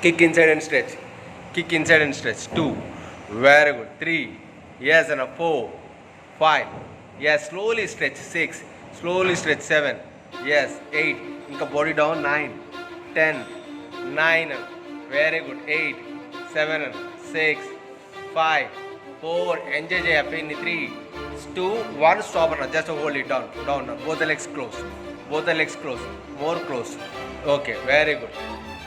Kick inside and stretch. Kick inside and stretch. 2. Very good. 3. Yes, and a 4. 5. Yes, slowly stretch. 6. Slowly stretch. 7. Yes, 8. Inka body down. 9. 10. 9. Very good. 8. 7. 6. 5. 4. Enjoy happy. 3. 2. 1. Stop. Just hold it down. Down. Both the legs close. Both the legs close. More close. Okay. Very good.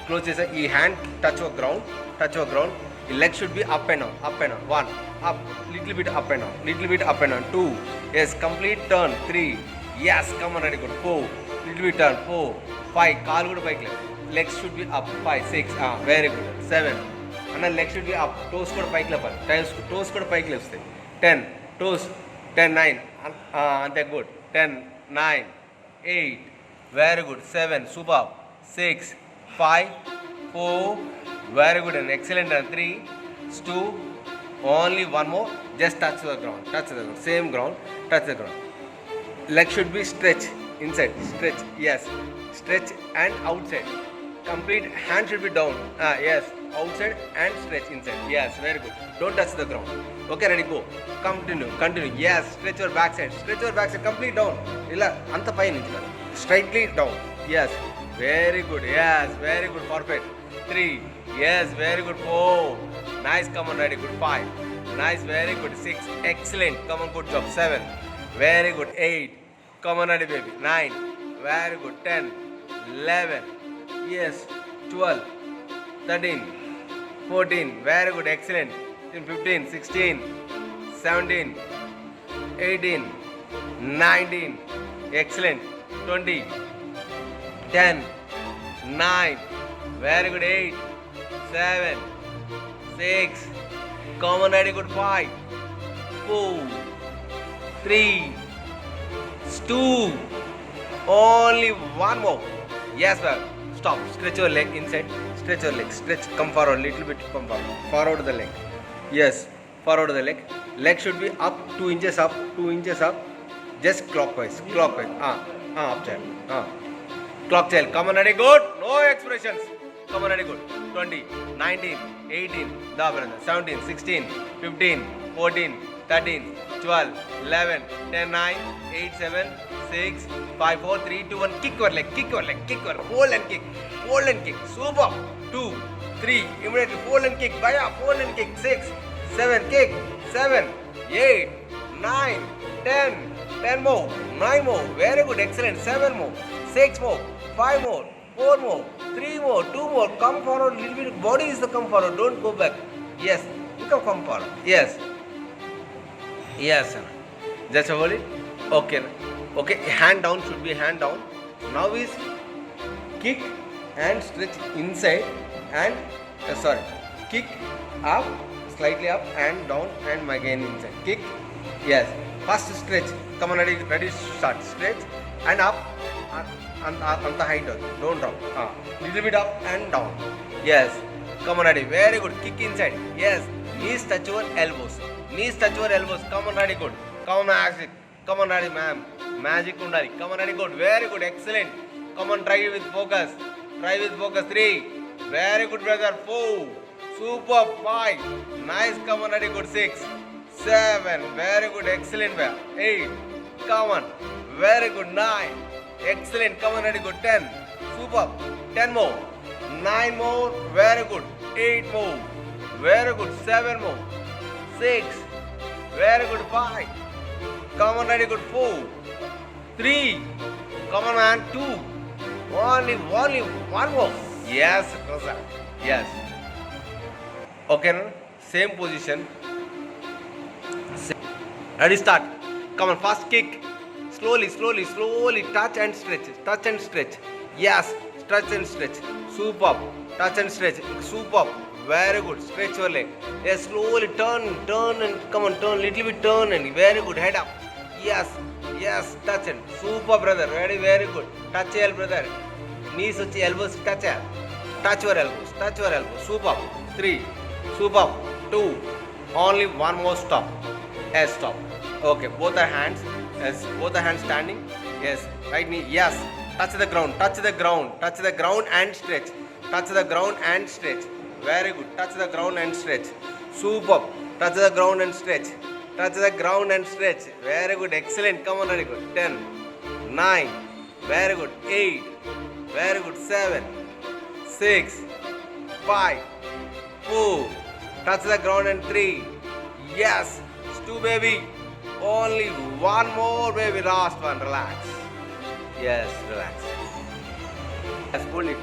Close this. Your hand touch the ground. Touch the ground. Your leg should be up and down. Up and down. 1. Up. Little bit up and down. Little bit up and down. 2. Yes. Complete turn. 3. Yes. Come on. Ready. Good. 4. Little bit turn. 4. 5. Kaal good bike left. Legs should be up. 5. 6. Very good. 7. And leg should be up. Toes good bike left. Toes good bike left. 10. Toes. 10. 9. And good. 10. 9. 8. Very good. 7. Super. 6. 5. 4. Very good and excellent. And 3. 2. Only one more. Just touch the ground. Touch the ground. Same ground. Touch the ground. Leg should be stretch. Inside. Stretch. Yes. Stretch and outside. Complete. Hand should be down. Yes. Outside and stretch inside. Yes. Very good. Don't touch the ground. Okay. Ready. Go. Continue. Continue. Yes. Stretch your backside. Stretch your backside. Complete down. Illa anta pai ninchu. Straightly down. Yes. Very good. Yes. Very good. Perfect. 3. Yes. Very good. 4. Nice. Come on. Ready. Good. 5. Nice. Very good. 6. Excellent. Come on. Good job. 7. Very good. 8. Come on. Ready, baby. 9. Very good. 10. 11. Yes. 12. 13. 14. Very good. Excellent. 15. 16. 17. 18. 19. Excellent. 20. 10. 9. Very good. 8. 7. 6. Come on. Ready. Good. 5. 4. 3. 2. Only one more. Yes, sir. Stop. Stretch your leg inside. Stretch your leg. Stretch. Come forward. Little bit. Come forward. Forward the leg. Yes. Forward the leg. Leg should be up 2 inches up. 2 inches up. Just clockwise. Clockwise. Up child. Clock child. Come on. Ready. Good. No expressions. Come on. Ready. Good. 20. 19. 18. 17. 16. 15. 14. 13. 12. 11. 10. 9. 8. 7. 6. 5. 4. 3. 2. 1. Kick your leg. Kick your leg. Kick your leg. Hold and kick. Hold and kick. Super. 2. 3. Immediately hold and kick. Baya. Hold and kick. 6. 7. Kick. 7. 8. 9. 10. 10 more. 9 more. Very good. Excellent. 7 more. 6 more. 5 more. 4 more. 3 more. 2 more. Come forward. Little bit. Body is the come forward. Don't go back. Yes. You can come forward. Yes. Yes, sir. Just hold it. Okay. Okay. Hand down should be hand down. Now is kick and stretch inside and kick up, slightly up and down and again inside. Kick. Yes. First stretch. Come on, ready. Start. Stretch and up and the height. Don't drop. Little bit up and down. Yes. Come on, ready. Very good. Kick inside. Yes. Knees touch your elbows. Knees touch your elbows. Come on, ready. Good. Come on, magic. Come on, ready, ma'am. Magic undali. Come on, ready. Good. Very good. Excellent. Come on, try with focus. Try with focus. 3. Very good, brother. 4. Super. 5. Nice. Come on, ready. Good. 6. 7. Very good. Excellent. 8. Come on. Very good. 9. Excellent. Come on, ready. Good. 10. Super. 10 more. 9 more. Very good. 8 more. Very good. 7 more. 6. Very good. 5. Come on, ready. Good. 4. 3. Come on, man. 2. Only one more. Yes, Rosa. Yes. Okay, no? Same position. Ready, start. Come on, fast kick. Slowly. Touch and stretch. Touch and stretch. Yes, touch and stretch. Superb. Touch and stretch. Superb. Very good. Stretch your leg. Yes, slowly turn and come on, turn. Little bit turn and very good. Head up. Yes. Touch and super, brother. Very good. Touch your brother. Knees to elbows. Touch your elbows. Super. 3. Super. 2. Only one more stop. Yes, stop. Okay, both are hands. Yes, both are hands standing. Yes, right knee. Yes, touch the ground and stretch. Touch the ground and stretch. Very good. Touch the ground and stretch. Superb. Touch the ground and stretch. Touch the ground and stretch. Very good. Excellent. Come on, very good. 10, 9. Very good. 8. Very good. 7, 6, 5, 4. Touch the ground and 3. Yes. 2, baby. Only one more, baby. Last one. Relax. Yes, relax. Yes, hold it.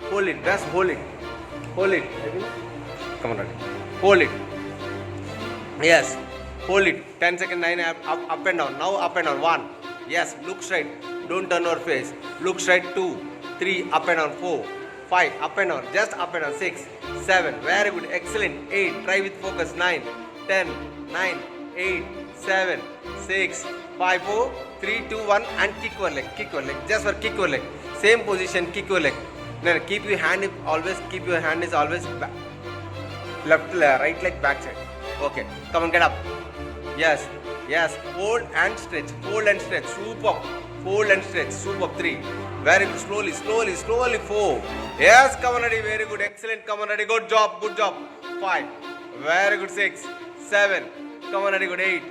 Hold it. Just hold it. Hold it. Come on, ready. Hold it. Yes. Hold it. 10 seconds. 9 up and down. Now up and down. 1. Yes. Look straight. Don't turn your face. Look straight. 2, 3. Up and down. 4, 5. Up and down. Just up and down. 6, 7. Very good. Excellent. 8. Try with focus. 9, 10, 9, 8, 7, 6, 5, 4, 3, 2, 1 and kick your leg. Kick your leg. Just for kick your leg. Same position. Kick your leg. Now keep your hand always. Keep your hand is always back. Left, right leg back side. Okay. Come on, get up. Yes. Yes. Fold and stretch. Fold and stretch. Super. Fold and stretch. Super. 3. Very good. Slowly, slowly, slowly. 4. Yes. Come on, ready. Very good. Excellent. Come on, ready. Good job. Good job. 5. Very good. 6, 7. Come on, ready. Good. 8,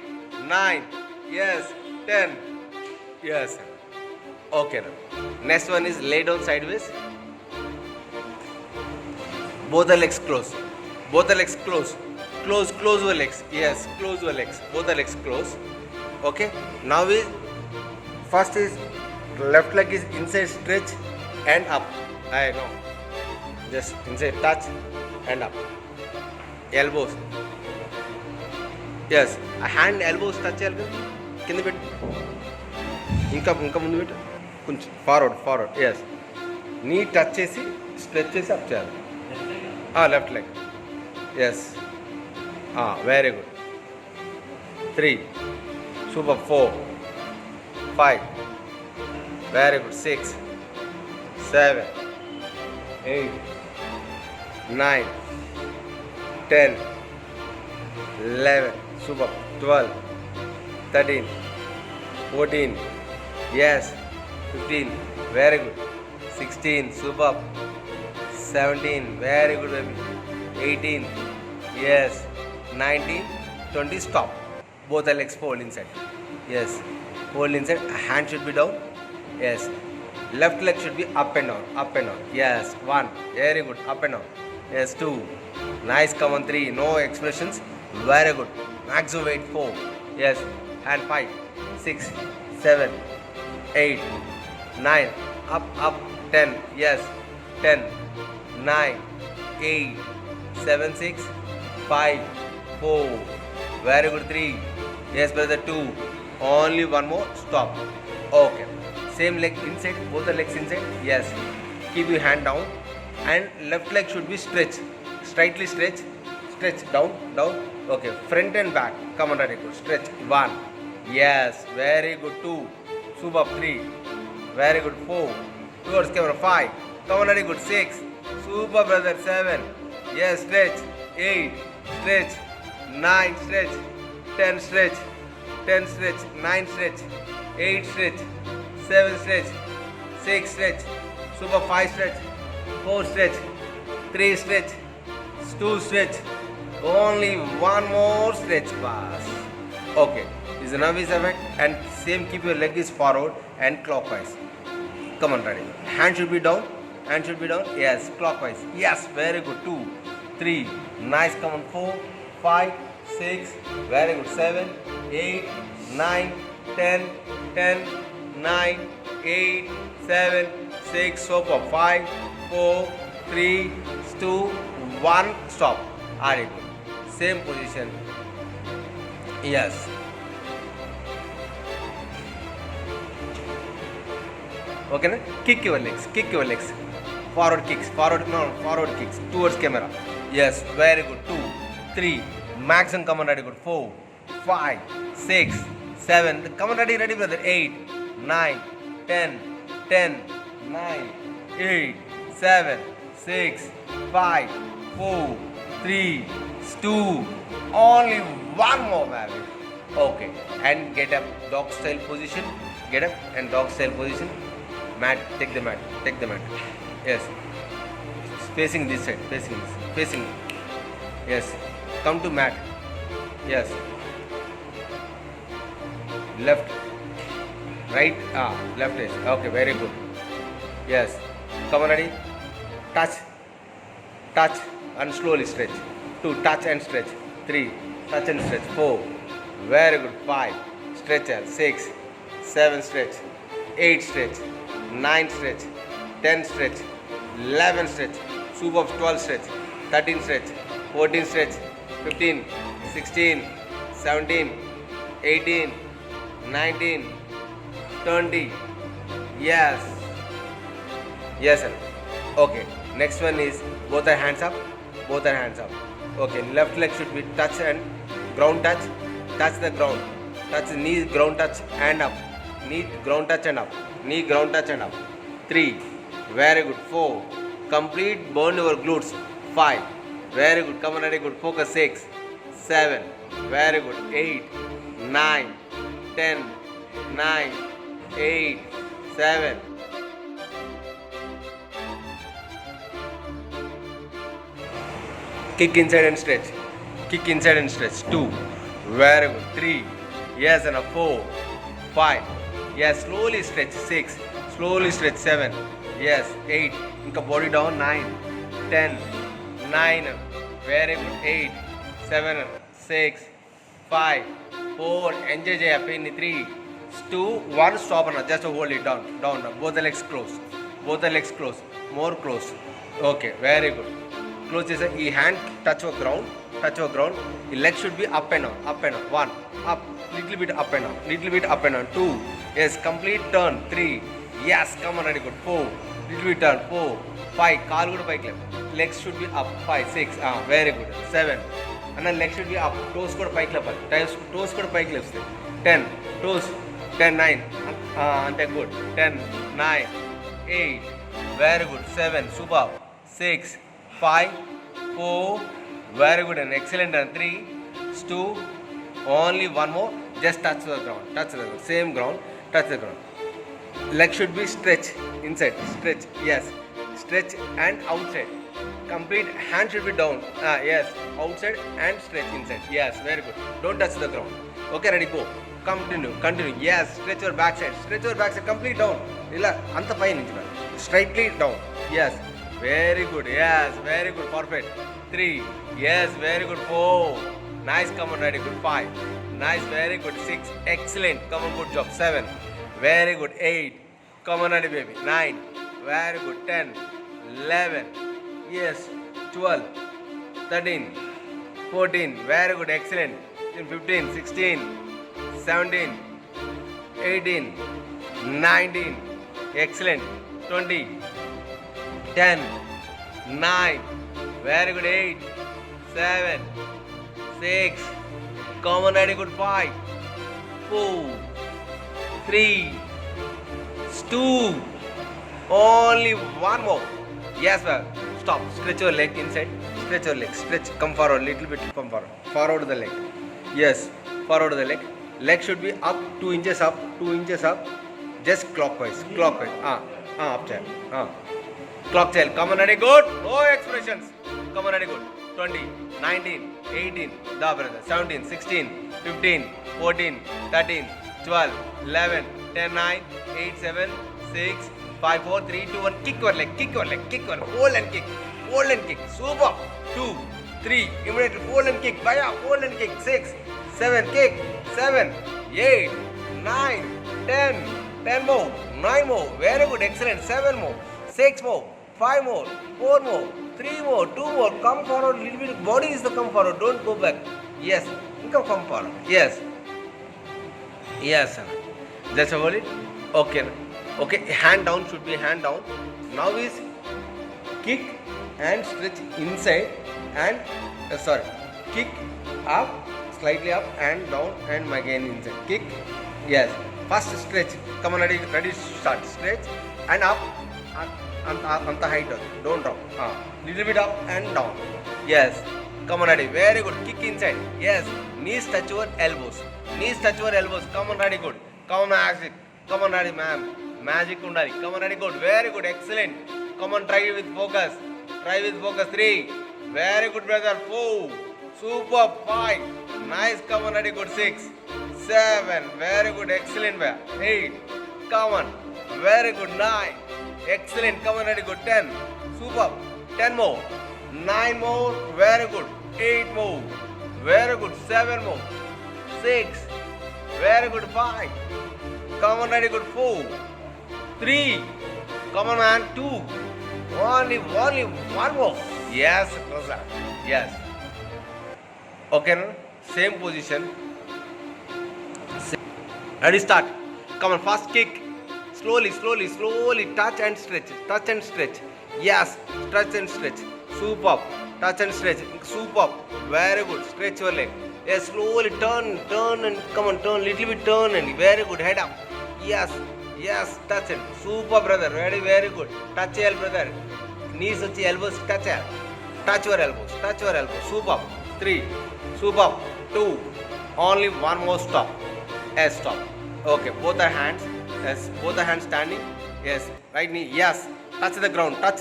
9. Yes. 10. Yes. Okay. Now. Next one is lay down sideways. Both the legs close. Both the legs close. Close your legs. Yes, close your legs. Both the legs close. Okay. Now is first is left leg is inside stretch and up. I know. Just inside touch and up. Elbows. Yes. A hand elbows touch elbow. Kinda bit. Inka mundu bit. Kunch forward. Yes. Knee touch chesi stretch chesi up cheyali. Left leg. Yes. Very good. 3. Super. 4. 5. Very good. 6, 7, 8, 9, 10, 11. Super. 12, 13, 14. Yes. 15. Very good. 16. Super. 17. Very good, baby. 18. Yes. 19. 20. Stop. Both the legs fold inside. Yes. Fold inside. Hand should be down. Yes. Left leg should be up and down. Up and down. Yes. 1. Very good. Up and down. Yes. 2. Nice. Come on. 3. No expressions. Very good. Maximum weight. 4. Yes. Hand 5, 6, 7, 8, 9. Up. 10. Yes. 10, 9, 8, 7, 6, 5, 4. Very good. 3. Yes, brother. 2. Only one more. Stop. Okay. Same leg inside. Both the legs inside. Yes. Keep your hand down. And left leg should be stretched. Slightly stretch. Stretch. Down. Okay. Front and back. Come on, ready. Good. Stretch. 1. Yes. Very good. 2. Super. 3. Very good. 4. Towards camera. 5. Come on, ready. Good. 6. Super, brother. 7. Yes. Stretch. 8. Stretch. 9. Stretch. 10. Stretch. 10. Stretch. 9. Stretch. 8. Stretch. 7. Stretch. 6. Stretch. Super. 5. Stretch. 4. Stretch. 3. Stretch. 2. Stretch. Only one more stretch pass. Okay. This is a novice effect and same keep your leg is forward and clockwise. Come on, ready. Hand should be down. Hand should be down. Yes. Clockwise. Yes. Very good. 2, 3. Nice. Come on. 4, 5, 6. Very good. 7, 8, 9, 10, 9, 8, 7, 6. Super. 5, 4, 3, 2, 1. Stop. Very good. Same position. Yes. Okay, na? Kick your legs. Kick your legs. Forward kicks. Forward kicks. Towards camera. Yes. Very good. 2, 3. Maximum. Come on, ready. Good. 4, 5, 6, 7. Come on, ready, brother. 8, 9, 10, 9, 8, 7, 6, 5, 4, 3, 2. Only one more, baby. Okay. And get up. Dog style position. Get up and dog style position. Mat. Take the mat. Yes. facing this side, facing. Yes, come to mat. Yes, left, right, left is, okay, very good. Yes, come on, ready, touch and slowly stretch. 2, touch and stretch. 3, touch and stretch. 4, very good. 5, stretch. 6, 7, stretch. 8, stretch. 9, stretch. 10, stretch. 11, stretch. Super. 12, stretch. 13, stretch. 14, stretch. 15, 16, 17, 18, 19, 20. Yes, sir. Okay, next one is both are hands up. Okay, left leg should be touch and ground touch the ground, touch the knee, ground touch and up, knee, ground touch and up, knee, ground touch and up. 3, very good. 4, complete, burn your glutes. 5, very good, come on, very good, focus. 6, 7, very good. 8, 9, 10, 9, 8, 7. Kick inside and stretch. 2, very good. 3, yes, and a 4, 5, yes, slowly stretch. 6, slowly stretch. 7, yes, 8, inka body down. 9, 10, 9, very good. 8, 7, 6, 5, 4, enjoy pain. 3, 2, 1, stop, just hold it down, both the legs close, more close. Okay, very good. Close this, hand touch your ground, the leg should be up and down. 1, up, little bit up and down. 2, yes, complete turn. 3, yes, come on, very good. 4, little bit turn. 4, 5, kaal kuda paiki left, legs should be up. 5, 6, very good. 7, and then legs should be up, toes kuda paiki left, toes kuda paiki left. 10, toes, 10, 9, ante good. 10, 9, 8, very good. 7, super. 6, 5, 4, very good and excellent. And 3, 2, only one more, just touch the ground, same ground, touch the ground. Leg should be stretch inside, yes, stretch and outside. Complete, hand should be down, yes, outside and stretch inside. Yes, very good. Don't touch the ground. Okay, ready, go. Continue. Yes, stretch your backside, complete down. Illa anta pai nunchi straightly down. Yes, very good. Yes, very good. Perfect. 3, yes, very good. 4, nice. Come on, ready, good. 5, nice, very good. 6, excellent. Come on, good job. 7, very good. 8, come on, ready, baby. 9, very good. 10, 11, yes, 12, 13, 14, very good, excellent. 15, 16, 17, 18, 19, excellent. 20, 10, 9, very good. 8, 7, 6, come on, ready, good. 5, 4, 3, 2, only one more. Yes, sir. Stop. Stretch your leg inside. Stretch. Come forward. Little bit. Come forward. Forward the leg. Yes. Forward the leg. Leg should be up 2 inches up. Just clockwise. Up child. Clock child. Come on, ready, good. No expressions. Come on, ready, good. 20, 19, 18, da brother. 17, 16, 15, 14, 13, 12, 11, 10, 9, 8, 7, 6, 5, 4, 3, 2, 1. Kick your leg. Hold and kick. Super. 2, 3. Immediately hold and kick. Baya. Hold and kick. 6, 7. Kick. 7, 8, 9, 10. 10 more. 9 more. Very good. Excellent. 7 more. 6 more. 5 more. 4 more. 3 more. 2 more. Come forward. Little bit. Body is the come forward. Don't go back. Yes. Come forward. Yes. Sir. That's about it. Okay, hand down should be hand down. Now is kick and stretch inside and kick up, slightly up and down and again inside. Kick, yes. First stretch. Come on, ready, start. Stretch and up on the height. Don't drop. Little bit up and down. Yes. Come on, ready. Very good. Kick inside. Yes. Knees touch your elbows. Come on, ready, good. Come on, magic. Come on, ready, ma'am. Magic undali. Come on, ready, good. Very good. Excellent. Come on, try it with focus. Try with focus. 3. Very good, brother. 4. Super. 5. Nice. Come on, ready. Good. 6. 7. Very good. Excellent. 8. Come on. Very good. 9. Excellent. Come on, ready. Good. 10. Super. 10 more. 9 more. Very good. 8 more. Very good. 7 more. 6. Very good. 5. Come on, ready. Good. 4. 3. Come on, man. 2. Only one more. Yes, brother. Yes. Okay, no? Same position. Ready, start. Come on, fast kick. Slowly. Touch and stretch. Touch and stretch. Yes, touch and stretch. Super. Touch and stretch. Super. Very good. Stretch your leg. Yes, slowly turn and come on, turn. Little bit turn and very good. Head up. Yes. Touch it. Super, brother. Very good. Touch your brother. Knees touch elbows. Touch your elbows. Super. 3. Super. 2. Only one more stop. Yes, stop. Okay, both are hands. Yes, both are hands standing. Yes, right knee. Yes. Touch the ground and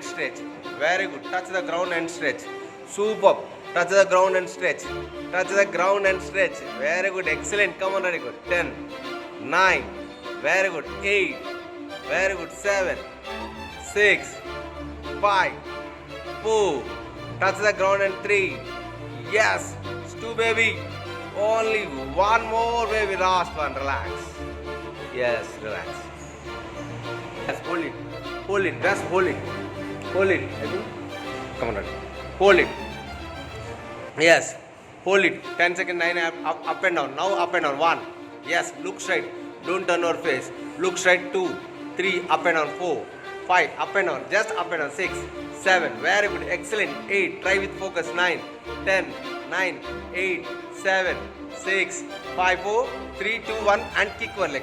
stretch. Very good. Touch the ground and stretch. Super. Touch the ground and stretch. Very good. Excellent. Come on, very good. 10. 9. Very good. 8. Very good. 7. 6. 5. 4. Touch the ground and 3. Yes. 2, baby. Only one more, baby. Last one. Relax. Yes, relax. Yes, hold it. Just hold it. Come on, hold it. Yes, hold it. 10 seconds, 9 up and down. Now up and down. 1. Yes, look straight. Don't turn your face. Look straight. 2, 3, up and down. 4, 5, up and down. Just up and down. 6, 7. Very good. Excellent. 8. Try with focus. 9, 10, 9, 8, 7, 6, 5, 4, 3, 2, 1 and kick your leg.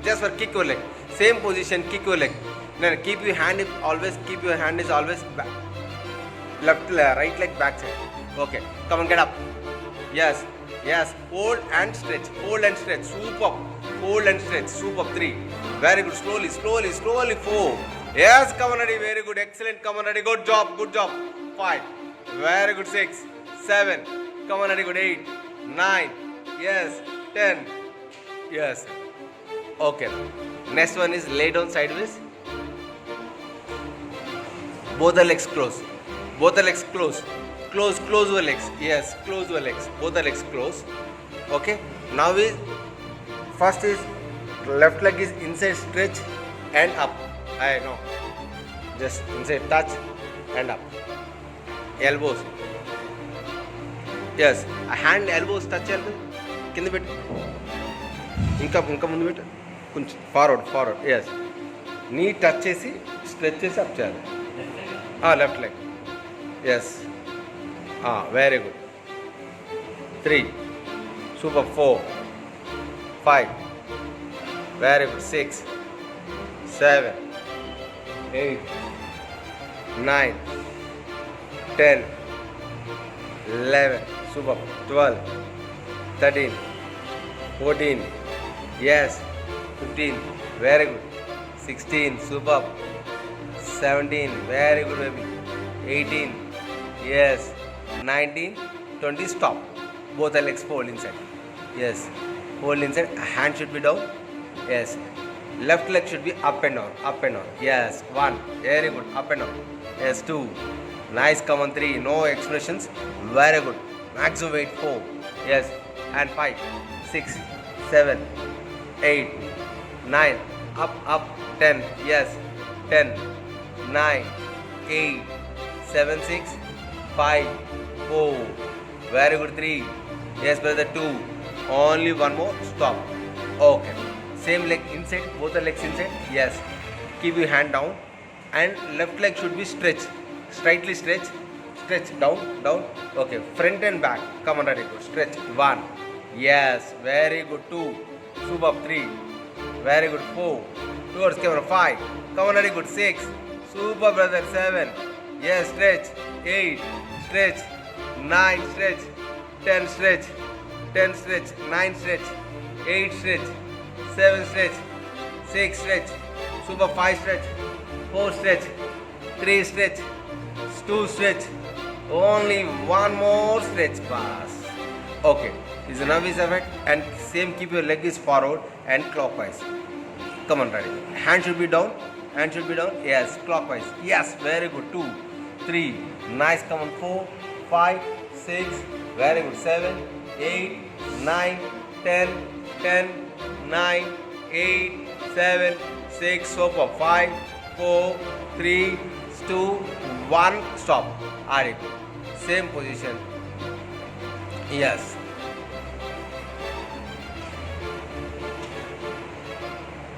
Just for kick your leg. Same position. Kick your leg. Then keep your hand is always back. Right leg back side. Okay, come on, get up. Yes. Hold and stretch. Super. Hold and stretch. Super. 3. Very good. Slowly. 4. Yes, come on, ready. Very good. Excellent. Come on, ready. Good job. 5. Very good. 6. 7. Come on, ready. Good. 8. 9. Yes. 10. Yes. Okay. Next one is lay down sideways. Both the legs close. Close your legs. Yes, close your legs. Both the legs close. Okay. Now first is left leg is inside stretch and up. I know. Just inside touch and up. Elbows. Yes. A hand elbows touch elbow. కింద పెట్టు. ఇంకా ముందు పెట్టు. కొంచెం forward. Yes. నీ touch చేసి stretch చేసి up చేయాలి. Left leg. Yes. Very good. 3. Super. 4. 5. Very good. 6. 7. 8. 9. 10. 11. Super. 12. 13. 14. Yes. 15. Very good. 16. Super. 17. Very good, baby. 18. Yes. 19. 20. Stop. Both the legs hold inside. Yes. Hold inside. Hand should be down. Yes. Left leg should be up and down. Yes. 1. Very good. Up and down. Yes. 2. Nice. Come on. 3. No expressions. Very good. Maximum weight. 4. Yes. And 5. 6. 7. 8. 9. Up. 10. Yes. 10. 9. 8. 7. 6. 5. 4. Very good. 3. Yes, brother. 2. Only one more. Stop. Okay. Same leg inside. Both the legs inside. Yes. Keep your hand down. And left leg should be stretched. Slightly stretch. Stretch. Down. Okay. Front and back. Come on, ready. Good. Stretch. 1. Yes. Very good. 2. Super. 3. Very good. 4. Towards camera. 5. Come on, ready. Good. 6. Super, brother. 7. Yes. Stretch. 8. Stretch. 9. Stretch. 10. Stretch. 10. Stretch. 9. Stretch. 8. Stretch. 7. Stretch. 6. Stretch. Super. 5. Stretch. 4 stretch, 3 stretch, 2 stretch, only one more stretch pass. Okay, is the nervous effect, and same keep your leg is forward and clockwise. Come on, ready. Hand should be down, yes, clockwise, yes, very good. 2, 3, nice, come on, 4, 5, 6, very good, 7, 8, 9, 10, 10, 9, 8, 7, 6, so for 5, 4, 3, 2, 1, stop. Very good. Same position. Yes.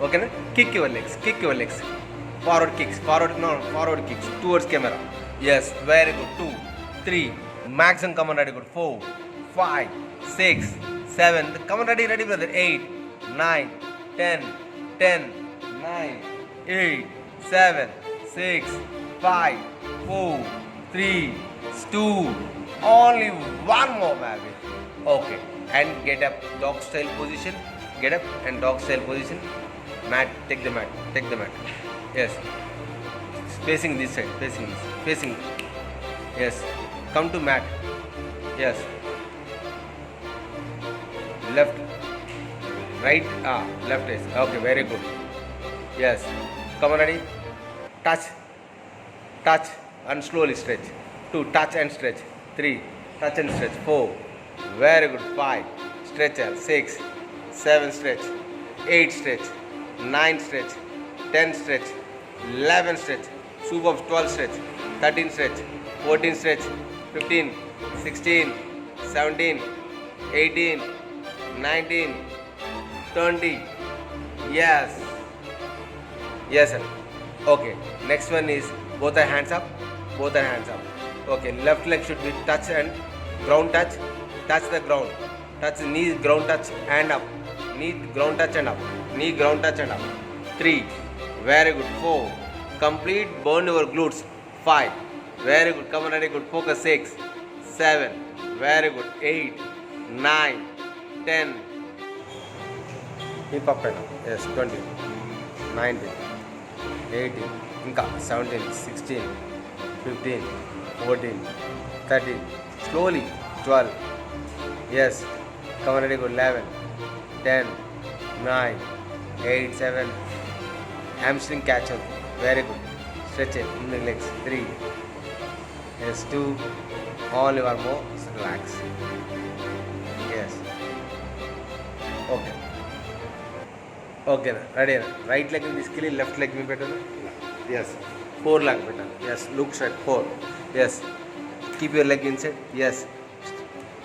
Okay, na? Kick your legs. Forward kicks, forward kicks towards camera. Yes, very good. 2, 3, maximum, come on, ready, good. 4, 5, 6, 7, come on, ready, brother. 8, 9, 10, 10, 9, 8, 7, 6, 5, 4, 3, 2, only one more, baby. Okay, and get up, dog style position. Get up and dog style position. Mat, take the mat. Yes, facing this side, facing. Yes, come to mat. Yes, left, right, left is okay, very good. Yes, come on, ready, touch and slowly stretch. 2, touch and stretch. 3, touch and stretch. 4, very good. 5, stretch. 6, 7, stretch. 8, stretch. 9, stretch. 10, stretch. 11, stretch. Super 12, stretch. 13, stretch. 14, stretch. 15, 16, 17, 18, 19, 20. Yes, sir. Okay, next one is both are hands up. Okay, left leg should be touch and ground touch the ground, touch knee, ground touch and up, knee, ground touch and up, knee, ground touch and up. 3, very good. 4, complete, burn your glutes. 5, very good, come on, ready, good, focus. 6, 7, very good. 8, 9, 10, hip up and up. Yes, 20, 19, 18, inka 17, 16, 15, 14, 13, slowly 12. Yes, come on, ready, go. 11, 10, 9, 8, 7, hamstring catch up, very good. Stretch it in the legs. 3, yes, 2, only one more, relax. Yes, okay, ready. Right leg in this kill, left leg me better. Yes, 4 leg better. Yes, look straight. 4, yes, keep your leg inside. Yes,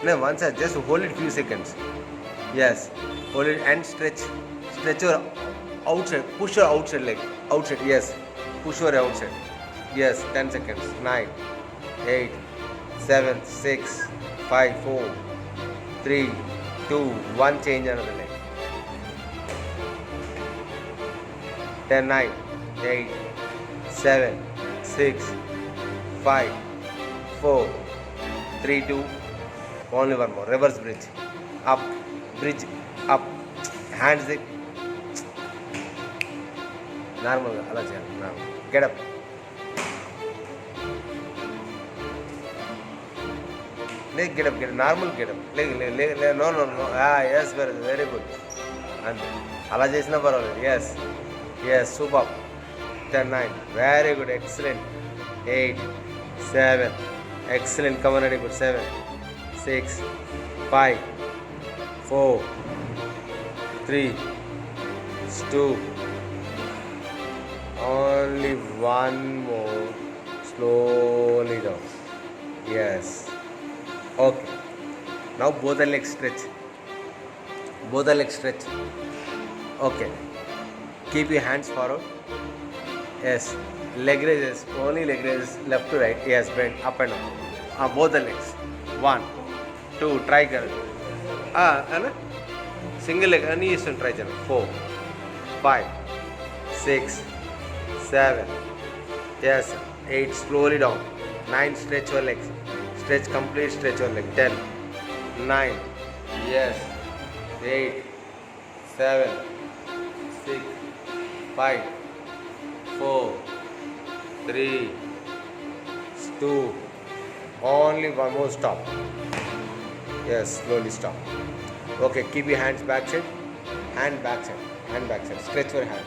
no, once I just hold it few seconds. Yes, hold it and stretch your outside, push your outside leg, outside. Yes, push your outside. Yes, 10 seconds. 9, 8, 7, 6, 5, 4, 3, 2, 1, change another leg. 10, 9, 8, 7, 6, 5, 4, 3, 2, only one more. Reverse bridge. Up, bridge, up. Hands it. Normal. Get up. Leg, get up. Normal, get up. Leg. No. Yes, very good. And ala chesina parvaladu. Yes, super. 10, 9. Very good. Excellent. 8, 7. Excellent. Come on, ready, good. 7, 6, 5, 4, 3, 2. Only one more. Slowly down. Yes. Okay. Now both the legs stretch. Okay. Keep your hands forward. Yes. Leg raises. Only leg raises left to right. Yes. Bend up and up. Both the legs. 1, 2. Try kar. Single leg. Any is try kar. 4, 5, 6, 7. Yes. 8. Slowly down. 9. Stretch your legs. Complete stretch your leg. 10, 9. Yes. 8, 7, 6, 5, 4, 3, 2, only one more stop. Yes, slowly stop. Okay, keep your hands back side, hand back side, hand back side. Stretch your hand.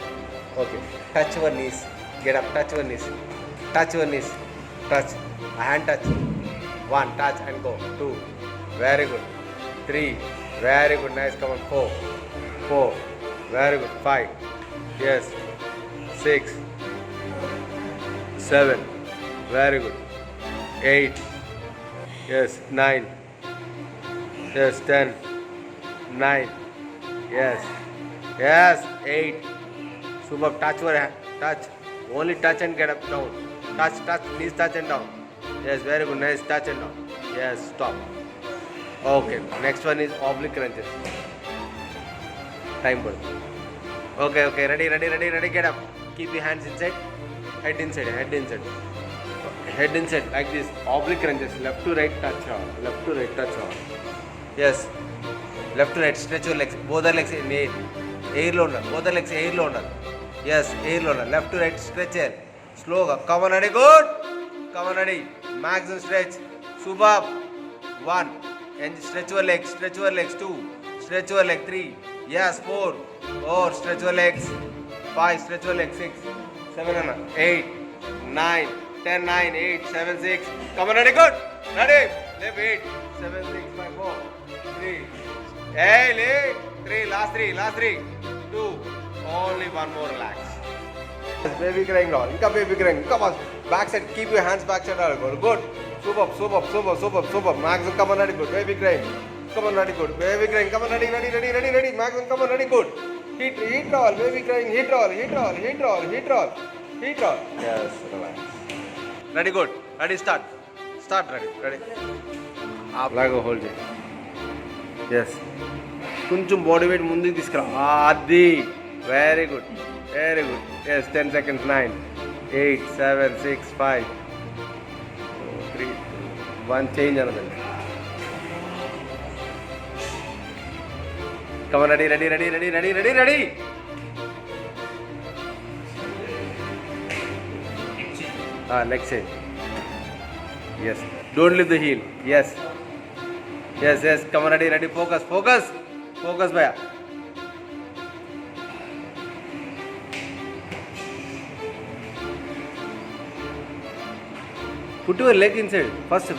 Okay, touch your knees. Get up, touch your knees. Touch your knees. Touch. A hand touch. 1, touch and go. 2, very good. 3, very good. Nice. Come on. 4, 4, very good. 5, yes. 6, 7, very good. 8, yes. 9, yes. 10, 9, yes. Yes. 8. Super. Touch your hand. Touch. Only touch and get up down. Touch, touch. Please touch and down. Yes. Very good. Nice. Touch and down. Yes. Stop. Okay. Next one is oblique crunches. Time burn. Okay. Okay. Ready. Get up. Keep your hands inside. Head inside. Head inside. Head inside like this. Oblique crunches. Left to right. Touch. Left to right. Touch. Yes. Left to right. Stretch your legs. Both the legs in air. Air lo unnaru. Both the legs air lo unnaru. Yes. Air lo unnaru. Left to right. Stretch air. Slow. Come on, ready. Good. Come on, ready. Maximum stretch. Superb. 1. And stretch your legs. Stretch your legs. 2. Stretch your leg. 3. Yes. 4. 4. Stretch your legs. 5. Stretch your legs. 6. 7. 8. 9. 10. 9. 8. 7. 6. Come on, ready. Good. Ready. Left 8. 7. 6. 5. 4. 3. Hey, leg. 3. Last 3. Last 3. 2. Only one more. Relax. Baby crying doll. Inka baby crying. Come on. Back side. Keep your hands back side. Good. Super. Maximum. Come on, ready. Good. Baby crying. Come on, ready. Good. Baby crying. Come on, ready. Maximum. Come on, ready. Good. Heat roll. Baby crying. Heat roll. Yes. Relax. Ready. Good. Ready. Start. Ready. Lago hold it. Yes. కొంచెం body weight ముందుకు తీసుకురా. అది very good. Yes, 10 seconds. 9, 8, 7, 6, 5, 4, 3, 2, 1. Change another. Come on, ready. Leg change. Yes. Don't leave the heel. Yes. Come on, ready. Focus, bhaiya. Put your leg inside first.